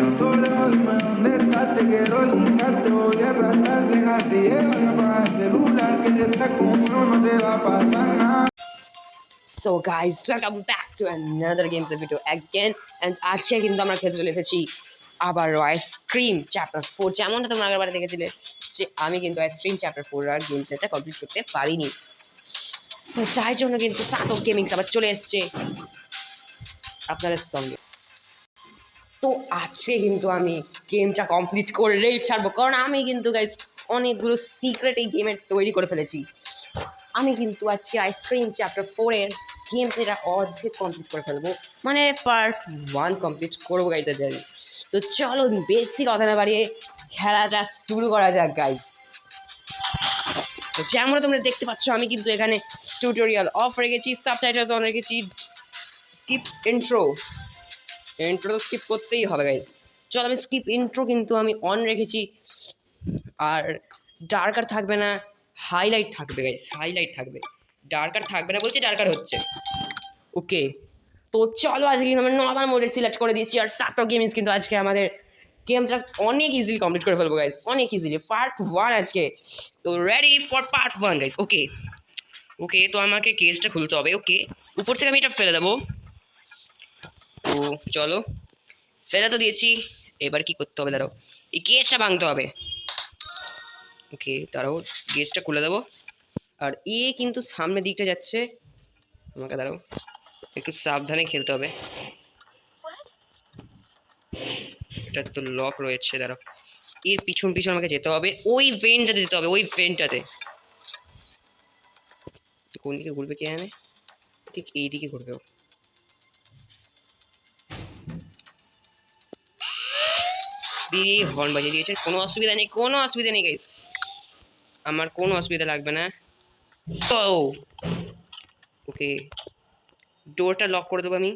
Solo dime dónde estás, te quiero chingar, te voy a arrastrar, déjate llevar, apaga el celular, que si estás conmigo no te va a pasar nada. So guys, welcome back to another gameplay video again, and আজকে কিন্তু আমরা খেলতে চলে এসেছি আবার ice cream chapter 4। যেমনটা তোমরা আগেরবার দেখেছিলে যে আমি কিন্তু আইসক্রিম চ্যাপ্টার 4 আর গেম প্লেটা কমপ্লিট করতে পারিনি, তো যার জন্য কিন্তু সাতক গেমিংস আবার চলে এসেছে আপনাদের সঙ্গে। তো আজকে কিন্তু আমি গেমটা কমপ্লিট করেই ছাড়বো, কারণ আমি কিন্তু গাইস অনেকগুলো সিক্রেট এই গেমের তৈরি করে ফেলেছি। আমি কিন্তু আজকে আইসক্রিম চ্যাপ্টার 4-এর গেম প্লেটা অর্ধেক কমপ্লিট করে ফেলবো, মানে পার্ট 1 কমপ্লিট করবো গাইজ আজ। তো চলো বেশি কথা না বাড়িয়ে খেলাটা শুরু করা যাক গাইজ। তো যেমন তোমরা দেখতে পাচ্ছ আমি কিন্তু এখানে টিউটোরিয়াল অফ রেখেছি, সাবটাইটেলস অন রেখেছি, স্কিপ ইন্ট্রো তো স্কিপ করতেই হবে গাইজ। চলো আমি স্কিপ ইন্ট্রো কিন্তু আমি অন রেখেছি, আর ডার্কার থাকবে না, হাইলাইট থাকবে গাইস, হাইলাইট থাকবে, ডার্কার থাকবে না বলছি, ডার্কার হচ্ছে। ওকে, তো চলো আজকে আমরা নর্মাল মোডে সিলেক্ট করে দিয়েছি, আর সাতক গেমিংস কিন্তু আজকে আমাদের গেমটা অনেক ইজিলি কমপ্লিট করে ফেলবো গাইস, অনেক ইজিলি। পার্ট 1 আজকে, তো রেডি ফর পার্ট 1 গাইস। ওকে ওকে, তো আমাকে কেসটা খুলতে হবে। ওকে, উপর থেকে আমি এটা ফেলে দেবো। তো চলো ফেলে তো দিয়েছি, এবার কি করতে হবে দাঁড়াও, এই কেসটা ভাঙতে হবে। ওকে দাঁড়াও, গেজটা খুলে দেবো। আর এ কিন্তু সামনের দিকটা যাচ্ছে, আমাকে দাঁড়াও একটু সাবধানে খেলতে হবে, এটা তো লক রয়েছে। দাঁড়াও, এর পিছন পিছন আমাকে যেতে হবে, ওই ভেনটাতে যেতে হবে, ওই ভেনটাতে। কোন দিকে ঘুরবে কে জানে, ঠিক এই দিকে ঘুরবে ও। হর্ন বাজিয়ে দিয়েছে, কোনো অসুবিধা নেই, কোনো অসুবিধা নেই গাইস, আমার কোনো অসুবিধা লাগবে না। তো ওকে, ডোরটা লক করে দেবো আমি।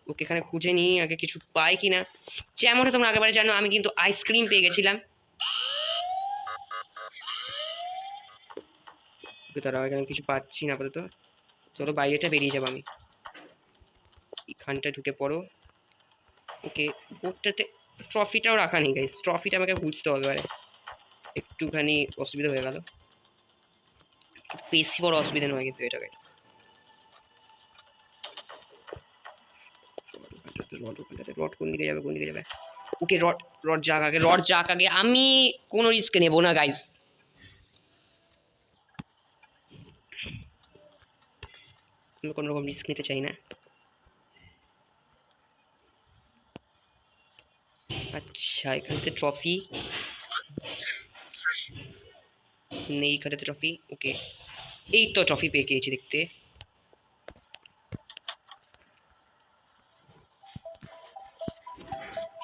ওকে, এখানে খুঁজে নিই আগে কিছু পাই কিনা। যেমনটা তোমরা আগেবারে জানো আমি কিন্তু আইসক্রিম পেয়ে গেছিলাম। তারা এখানে কিছু পাচ্ছি না আপাতত, চলো বাইরেটা বেরিয়ে যাবো আমি, এখানটা ঢুকে পড়ো। ওকে, বোর্ডটাতে ট্রফিটাও রাখা নেই গাইস, ট্রফিটা আমাকে বুঝতে হবে, এবারে একটুখানি অসুবিধা হয়ে গেল, বেশি বড় অসুবিধা নয় কিন্তু এটা গাইস। রড কোন দিকে যাবে, কোন দিকে যাবে? ওকে, রড রড যাক আগে, রড যাক আগে, আমি কোনো রিস্ক নেবো না গাইস। আমি কোনো রকম রিস্ক নিতে চাই না। আচ্ছা, এখানে ট্রফি নেই, এখানে ট্রফি। ওকে, এই তো ট্রফি পেয়ে গিয়েছি দেখতে।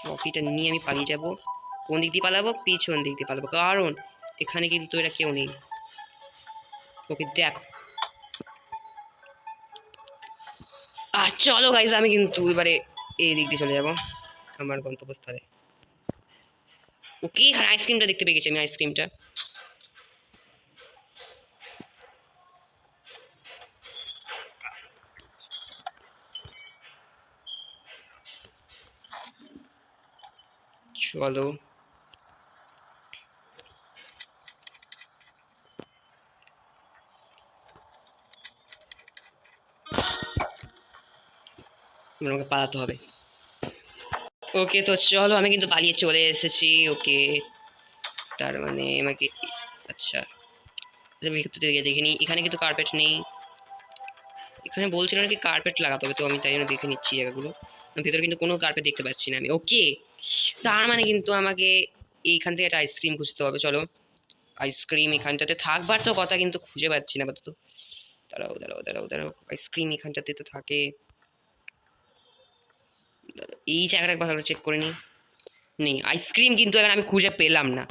ট্রফিটা নিয়ে আমি পালিয়ে যাব। কোন দিক দিয়ে পালাবো? পিছন দিক দিয়ে পালাবো, কারণ এখানে কিন্তু এরা কেউ নেই। ওকে দেখো, আর চলো গাইজ আমি কিন্তু এবারে এই দিক দিয়ে চলে যাবো আমার গন্তব্যস্থলে। ওকে, আর আইসক্রিমটা দেখতে পেয়ে গেছি আমি, আইসক্রিমটা। চলো আমাকে পালাতে হবে। ওকে, তো চলো আমি কিন্তু পালিয়ে চলে এসেছি। ওকে, তার মানে আমাকে, আচ্ছা আমি একটু দেখিনি, এখানে কিন্তু কার্পেট নেই, এখানে বলছিল নাকি কার্পেট লাগাতে হবে, তো আমি তাই জন্য দেখে নিচ্ছি জায়গাগুলো। ভেতরে কিন্তু কোনো কার্পেট দেখতে পাচ্ছি না আমি। ওকে, তার মানে কিন্তু আমাকে এইখান থেকে একটা আইসক্রিম খুঁজতে হবে। চলো, আইসক্রিম এখানটাতে থাকবার তো কথা, কিন্তু খুঁজে পাচ্ছি না আপাতত। দাঁড়াও দাঁড়াও দাঁড়াও দাঁড়াও, আইসক্রিম এখানটাতে তো থাকে, এই জায়গাটা একবার চেক করে নিই। নেই আইসক্রিম, কিন্তু এখন আমি খুঁজে পেলাম না,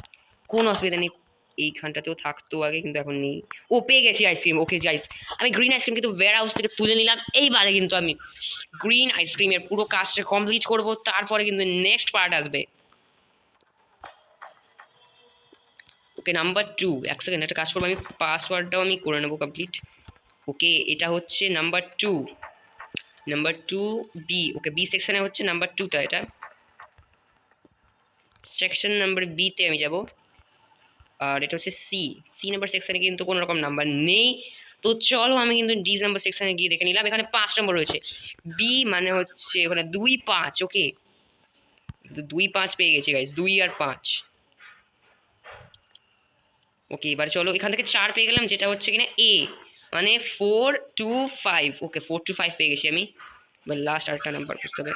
কোনো অসুবিধা নেই, এইখানটাতেও থাকতো আগে কিন্তু এখন নেই। ও, পেয়ে গেছি আইসক্রিম। ওকে, যে আমি গ্রিন আইসক্রিম কিন্তু ওয়্যার হাউস থেকে তুলে নিলাম। এইবারে কিন্তু আমি গ্রিন আইসক্রিমের পুরো কাজটা কমপ্লিট করব, তারপরে কিন্তু নেক্সট পার্ট আসবে। ওকে, নাম্বার 2, এক সেকেন্ড একটা কাজ করবো, আমি পাসওয়ার্ডটাও আমি করে নেবো কমপ্লিট। ওকে, এটা হচ্ছে নাম্বার 2 বি। ওকে, বি সেকশনে হচ্ছে নাম্বার 2টা এটা। সেকশন নাম্বার বিতে আমি যাব, আর এটা হচ্ছে সি নাম্বার সেকশনে কিন্তু কোনো রকম নাম্বার নেই। তো চলো আমি কিন্তু ডি নাম্বার সেকশনে গিয়ে দেখে নিলাম, এখানে 5 নম্বর রয়েছে। বি মানে হচ্ছে ওখানে 2 5, ওকে 2 5 পেয়ে গেছি গাইস, 2 আর 5। ওকে এবার চলো এখান থেকে 4 পেয়ে গেলাম, যেটা হচ্ছে কিনা এ, মানে 4 2 5। ওকে 4 2 5 পেয়ে গেছি আমি। এবার লাস্ট আরেকটা নাম্বার বুঝতে হবে।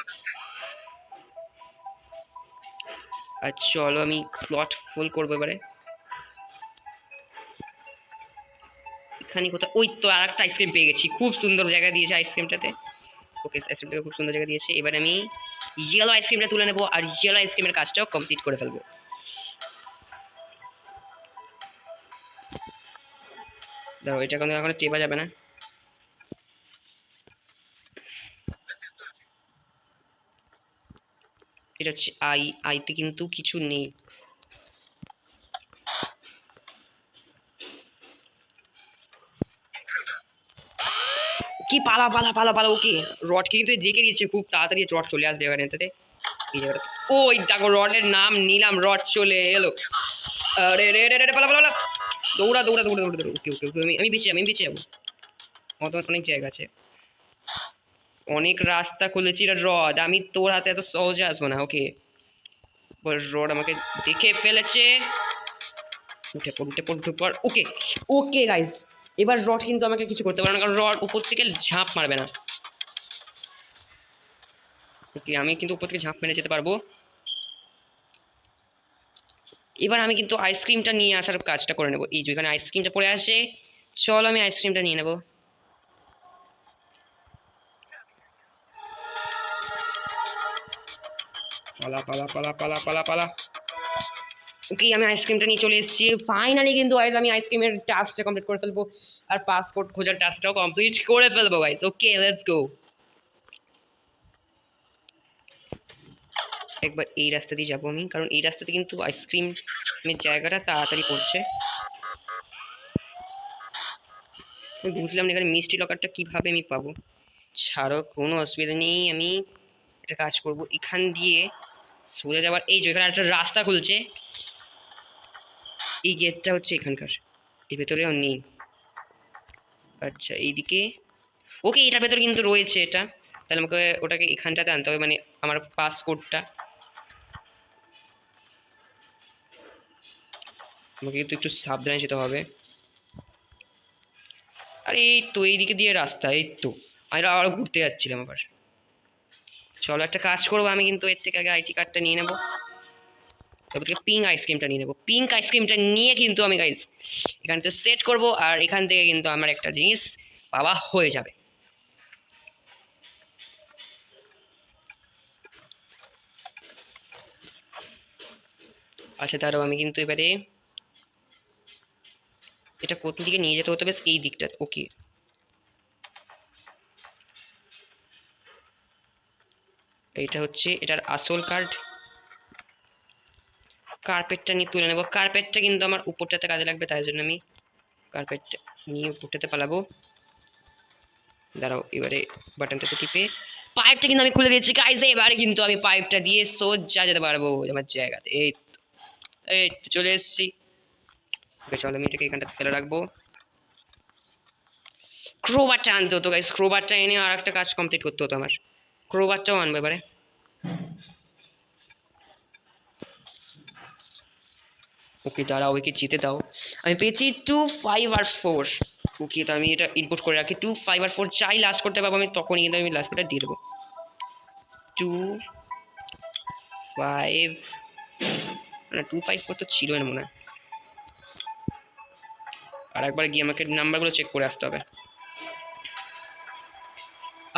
আর চলো আমি স্লট ফুল করবো এবারে। এখানে কোথাও, ওই তো আর একটা আইসক্রিম পেয়ে গেছি, খুব সুন্দর জায়গা দিয়েছে আইসক্রিমটাতে। ওকে আইসক্রিমটাকে খুব সুন্দর জায়গা দিয়েছে। এবার আমি ইয়েলো আইসক্রিমটা তুলে নেবো আর ইয়েলো আইসক্রিমের কাজটাও কমপ্লিট করে ফেলবো। ধরো এটা কিন্তু এখন চেপা যাবে না। এটা হচ্ছে আইতে কিন্তু কিছু নেই। কি পালা পালা পালা পালা। ওকে রডকে কিন্তু জেকে দিয়েছে, খুব তাড়াতাড়ি রড চলে আসবে এখানেতে। এই জায়গাটা ওই দেখো রডের নাম নিলাম, রড চলে এলো। আরে রে রে রে পালা পালা পালা, দৌড়া দৌড়া দৌড়া দৌড়া দৌড়া। ওকে ওকে ওকে আমি বেঁচে যাবো। অনেক জায়গা আছে, অনেক রাস্তা খুলেছি। রড আমি তোর হাতে এত সহজে আসবো না। ওকে রড আমাকে দেখে ফেলেছে, উঠে পড় উঠে পড় উঠে পড়। ওকে ওকে গাইস, এবার রড কিন্তু আমাকে কিছু করতে পারবে না, কারণ রড উপর থেকে ঝাঁপ মারবে না। ওকে আমি কিন্তু উপর থেকে ঝাঁপ মেরে যেতে পারবো। এবার আমি কিন্তু আইসক্রিমটা নিয়ে আসার কাজটা করে নেবো। এই যে এখানে আইসক্রিমটা পড়ে আসে, চলো আমি আইসক্রিমটা নিয়ে নেবো। পালা পালা পালা পালা পালা পালা। ওকে আমি আইসক্রিমটা নিয়ে চলে এসেছি ফাইনালি। কিন্তু গাইস আমি আইসক্রিমের টাস্কটা কমপ্লিট করে ফেলবো, আর পাসপোর্ট খোঁজার টাস্কটাও কমপ্লিট করে ফেলবো গাইস। Okay let's go. একবার এই রাস্তা দিয়ে যাবো আমি, কারণ এই রাস্তাতে কিন্তু আইসক্রিমের জায়গাটা তাড়াতাড়ি পড়ছে। আমি বুঝলাম না এখানে মিষ্টি লকারটা কিভাবে আমি পাবো। ছাড়ো কোনো অসুবিধা নেই, আমি একটা কাজ করবো, এখান দিয়ে সরে যাবার। এই যে এখানে একটা রাস্তা খুলছে, এই গেটটা হচ্ছে এখানকার, এর ভেতরেও নেই। আচ্ছা এইদিকে, ওকে এটার ভেতরে কিন্তু রয়েছে এটা, তাহলে আমাকে ওটাকে এখানটাতে আনতে হবে, মানে আমার পাসকোডটা। আমাকে কিন্তু একটু সাবধানে যেতে হবে। আর এই তো এইদিকে দিয়ে রাস্তা, এই তো আমি আবার ঘুরতে যাচ্ছিলাম আবার। চলো একটা কাজ করবো, আমি কিন্তু এর থেকে আগে আইটি কার্ডটা নিয়ে নেবো, তারপর থেকে পিঙ্ক আইসক্রিমটা নিয়ে নেবো। পিঙ্ক আইসক্রিমটা নিয়ে কিন্তু আমি গাইস এখান থেকে সেট করবো, আর এখান থেকে কিন্তু আমার একটা জিনিস পাওয়া হয়ে যাবে। আচ্ছা তারও আমি কিন্তু এবারে এটা কোন দিকে নিয়ে যেতে হতো, বেশ এই দিকটা। ওকে এইটা হচ্ছে এটার আসল কার্পেটটা নিয়ে তুলে নেবো। কার্পেটটা কিন্তু আমার উপরটাতে কাজে লাগবে, তাই জন্য আমি কার্পেটটা নিয়ে উপরটাতে পালাবো। দাঁড়াও এবারে বাটনটাতে টিপে পাইপটা কিন্তু আমি খুলে দিয়েছি গাইস। এবারে কিন্তু আমি পাইপটা দিয়ে সোজা যেতে পারবো আমার জায়গাতে। এই তো চলে এসেছি। ওকে চলো আমি এটাকে এখানটাতে ফেলে রাখবো। ক্রোবারটা আনতে হতো গাইস, ক্রোবারটা এনে আর একটা কাজ কমপ্লিট করতে হতো আমার। ক্রোবারটাও আনবো এবারে। ওকে দাঁড়াও ওকে যেতে দাও। আমি পেয়েছি 2 5 আর 4। ওকে তো আমি এটা ইনপুট করে রাখি, 2 5 আর 4 চাই লাস্ট করতে পারবো আমি, তখনই কিন্তু আমি লাস্ট করে দিয়ে দেবো। 2 5 না 2 5 4 তো ছিল না মনে হয়। আর একবার গিয়ে আমাকে নাম্বারগুলো চেক করে আসতে হবে।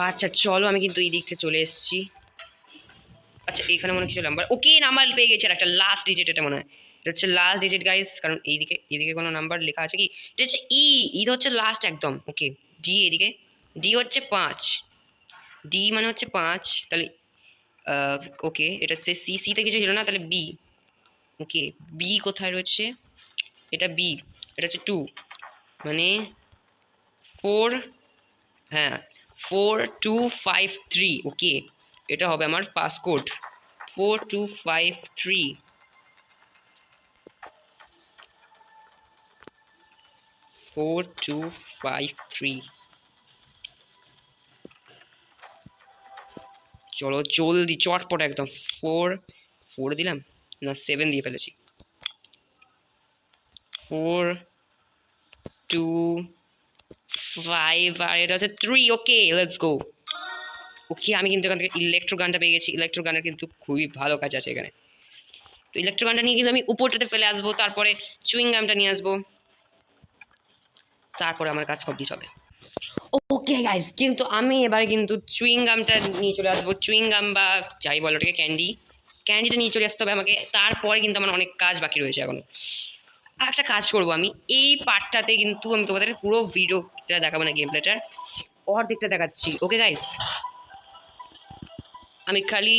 আচ্ছা চলো আমি কিন্তু এই দিকটা চলে এসেছি। আচ্ছা এখানে মনে হয় কিছু নাম্বার, ওকে নাম্বার পেয়ে গেছি, আর একটা লাস্ট ডিজিট এটা মনে হয়। এটা হচ্ছে লাস্ট ডিজিট গাইস, কারণ এইদিকে কোনো নাম্বার লেখা আছে কি? এটা হচ্ছে এটা হচ্ছে লাস্ট একদম। ওকে ডি এদিকে, ডি হচ্ছে 5, ডি মানে হচ্ছে 5, তাহলে ওকে এটা হচ্ছে সিতে কিছু ছিল না, তাহলে বি। ওকে বি কোথায় রয়েছে? এটা বি, এটা হচ্ছে 2, মানে 4, হ্যাঁ 4253। ওকে এটা হবে আমার পাসকোড 4253। 4253 চলো জলদি চটপট একদম 4 দিলাম না 7 দিয়ে ফেলেছি 4 2 5 আর এটা হচ্ছে 3 ওকে লেটস গো ওকে আমি কিন্তু এখান থেকে ইলেকট্রো গানটা পেয়ে গেছি ইলেকট্রো গানের কিন্তু খুবই ভালো কাজ আছে এখানে তো ইলেকট্রো গানটা নিয়ে কিন্তু আমি উপরটাতে ফেলে আসবো তারপরে চুইং গামটা নিয়ে আসবো তারপরে আমার কাজ কমপ্লিট হবে ওকে গাইস কিন্তু আমি এবারে কিন্তু চুইং গামটা নিয়ে চলে আসবো চুইং গাম বা যাই বলো ওটাকে ক্যান্ডিটা নিয়ে চলে আসতে হবে আমাকে তারপরে কিন্তু আমার অনেক কাজ বাকি রয়েছে এখনো আর একটা কাজ করবো আমি এই পার্টটাতে কিন্তু আমি তোমাদের পুরো ভিডিওটা দেখাবো না গেম প্লেটার অর্ধেকটা দেখাচ্ছি ওকে গাইস আমি খালি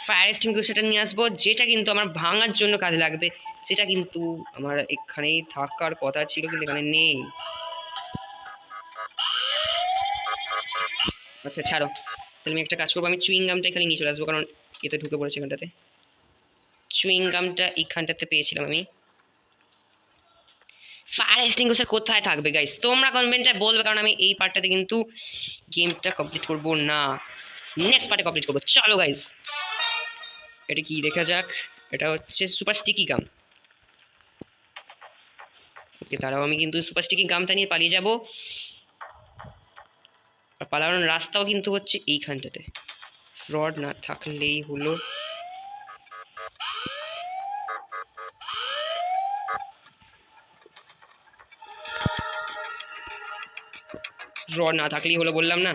ফায়ার এক্সটিংগুইশারটা নিয়ে আসবো যেটা কিন্তু আমার ভাঙার জন্য কাজে লাগবে যেটা কিন্তু আমার এখানেই থাকার কথা ছিল কিন্তু এখানে নেই আচ্ছা ছাড়ো তাহলে আমি একটা কাজ করবো আমি চুইং গামটা এখানে নিয়ে চলে আসবো কারণ এতে ঢুকে পড়েছে এখানটাতে চুইং গামটা এইখানটাতে পেয়েছিলাম আমি ফায়ার এক্সটিংগুইশার কোথায় থাকবে গাইস তোমরা কমেন্টে বলবে কারণ আমি এই পার্টটাতে কিন্তু গেমটা কমপ্লিট করবো না নেক্সট পার্টে কমপ্লিট করবো চলো গাইস এটা কি দেখা যাক এটা হচ্ছে সুপার স্টিকি গাম ওকে তারাও আমি কিন্তু সুপার স্টিকি গামটা নিয়ে পালিয়ে যাব আর পালানোর রাস্তাও কিন্তু হচ্ছে এইখানটাতে রড না থাকলেই হলো রড না থাকলেই হলো বললাম না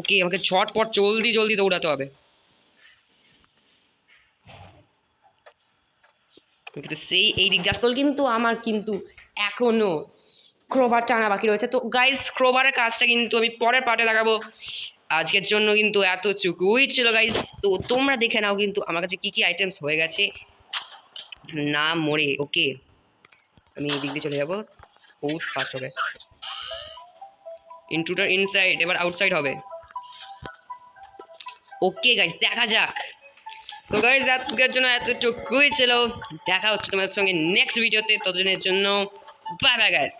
ওকে আমাকে ঝটপট জলদি জলদি দৌড়াতে হবে কিন্তু সেই এই দিক যাস্তল কিন্তু আমার কিন্তু এখনো ক্রোবার টানা বাকি রয়েছে তো গাইস ক্রোবারের কাজটা কিন্তু আমি পরের পার্টে দেখাবো আজকের জন্য কিন্তু এতটুকুই ছিল গাইস তো তোমরা দেখে নাও কিন্তু আমার কাছে কি কি আইটেমস হয়ে গেছে না মরে ওকে আমি এই দিক দিয়ে চলে যাবো বহুত ফাস্ট হবে ইনট্রুডার ইনসাইড এবার আউটসাইড হবে ওকে গাইস দেখা যাক তো গাইস আজকের জন্য এতটুকুই ছিল দেখা হচ্ছে তোমাদের সঙ্গে নেক্সট ভিডিওতে ততদিনের জন্য বাই বাই গাইস